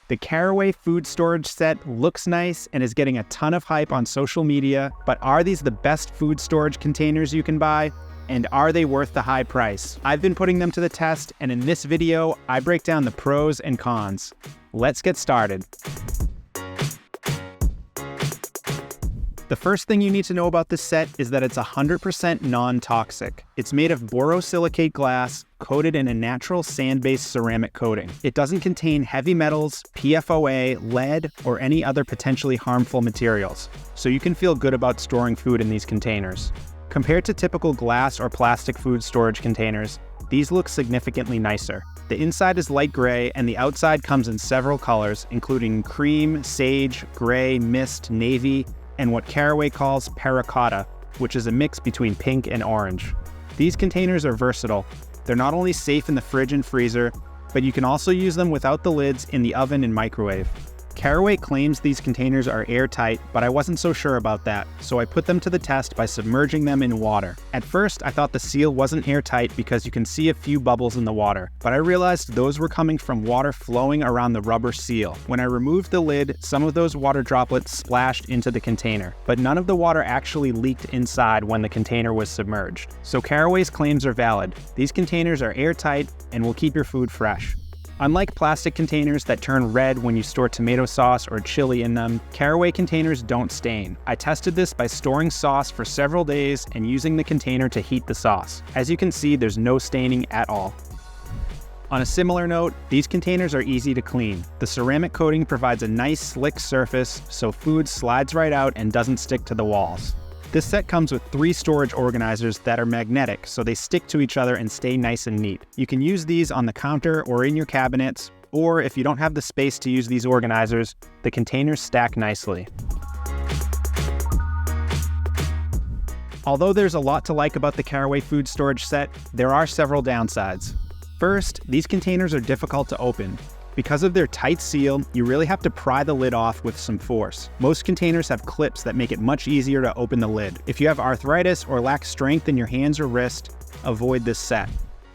The Caraway Food Storage Set looks nice and is getting a ton of hype on social media, but are these the best food storage containers you can buy? And are they worth the high price? I've been putting them to the test, and in this video, I break down the pros and cons. Let's get started. The first thing you need to know about this set is that it's 100% non-toxic. It's made of borosilicate glass, coated in a natural sand-based ceramic coating. It doesn't contain heavy metals, PFOA, lead, or any other potentially harmful materials, so you can feel good about storing food in these containers. Compared to typical glass or plastic food storage containers, these look significantly nicer. The inside is light gray, and the outside comes in several colors, including cream, sage, gray, mist, navy, and what Caraway calls paracotta, which is a mix between pink and orange. These containers are versatile. They're not only safe in the fridge and freezer, but you can also use them without the lids in the oven and microwave. Caraway claims these containers are airtight, but I wasn't so sure about that, so I put them to the test by submerging them in water. At first, I thought the seal wasn't airtight because you can see a few bubbles in the water, but I realized those were coming from water flowing around the rubber seal. When I removed the lid, some of those water droplets splashed into the container, but none of the water actually leaked inside when the container was submerged. So Caraway's claims are valid. These containers are airtight and will keep your food fresh. Unlike plastic containers that turn red when you store tomato sauce or chili in them, Caraway containers don't stain. I tested this by storing sauce for several days and using the container to heat the sauce. As you can see, there's no staining at all. On a similar note, these containers are easy to clean. The ceramic coating provides a nice slick surface so food slides right out and doesn't stick to the walls. This set comes with 3 storage organizers that are magnetic, so they stick to each other and stay nice and neat. You can use these on the counter or in your cabinets, or if you don't have the space to use these organizers, the containers stack nicely. Although there's a lot to like about the Caraway Food Storage Set, there are several downsides. First, these containers are difficult to open. Because of their tight seal, you really have to pry the lid off with some force. Most containers have clips that make it much easier to open the lid. If you have arthritis or lack strength in your hands or wrist, avoid this set.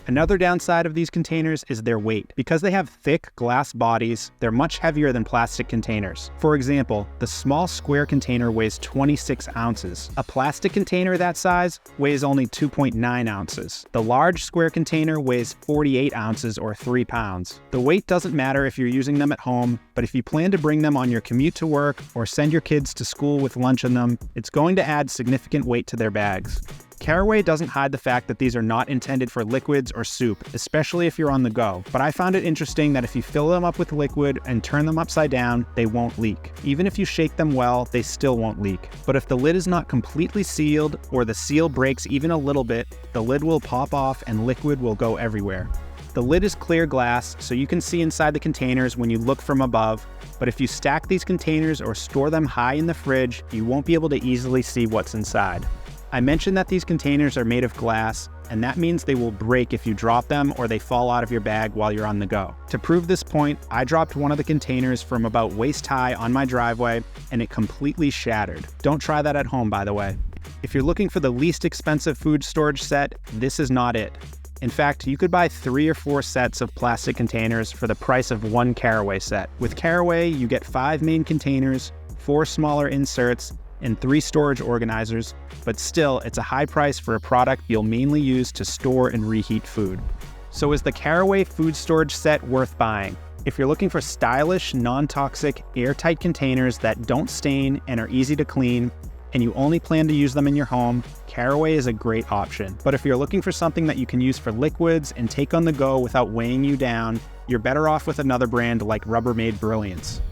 Another downside of these containers is their weight. Because they have thick glass bodies, they're much heavier than plastic containers. For example, the small square container weighs 26 ounces. A plastic container that size weighs only 2.9 ounces. The large square container weighs 48 ounces or 3 pounds. The weight doesn't matter if you're using them at home, but if you plan to bring them on your commute to work or send your kids to school with lunch in them, it's going to add significant weight to their bags. Caraway doesn't hide the fact that these are not intended for liquids or soup, especially if you're on the go, but I found it interesting that if you fill them up with liquid and turn them upside down, they won't leak. Even if you shake them well, they still won't leak. But if the lid is not completely sealed or the seal breaks even a little bit, the lid will pop off and liquid will go everywhere. The lid is clear glass, so you can see inside the containers when you look from above, but if you stack these containers or store them high in the fridge, you won't be able to easily see what's inside. I mentioned that these containers are made of glass, and that means they will break if you drop them or they fall out of your bag while you're on the go. To prove this point, I dropped one of the containers from about waist high on my driveway, and it completely shattered. Don't try that at home, by the way. If you're looking for the least expensive food storage set, this is not it. In fact, you could buy 3 or 4 sets of plastic containers for the price of one Caraway set. With Caraway, you get 5 main containers, 4 smaller inserts, and 3 storage organizers, but still, it's a high price for a product you'll mainly use to store and reheat food. So is the Caraway Food Storage Set worth buying? If you're looking for stylish, non-toxic, airtight containers that don't stain and are easy to clean, and you only plan to use them in your home, Caraway is a great option. But if you're looking for something that you can use for liquids and take on the go without weighing you down, you're better off with another brand like Rubbermaid Brilliance.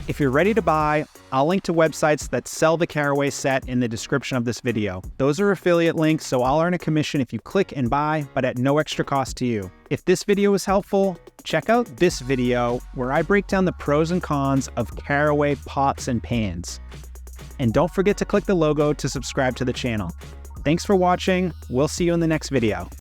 If you're ready to buy, I'll link to websites that sell the Caraway set in the description of this video. Those are affiliate links, so I'll earn a commission if you click and buy, but at no extra cost to you. If this video was helpful, check out this video where I break down the pros and cons of Caraway pots and pans. And don't forget to click the logo to subscribe to the channel. Thanks for watching. We'll see you in the next video.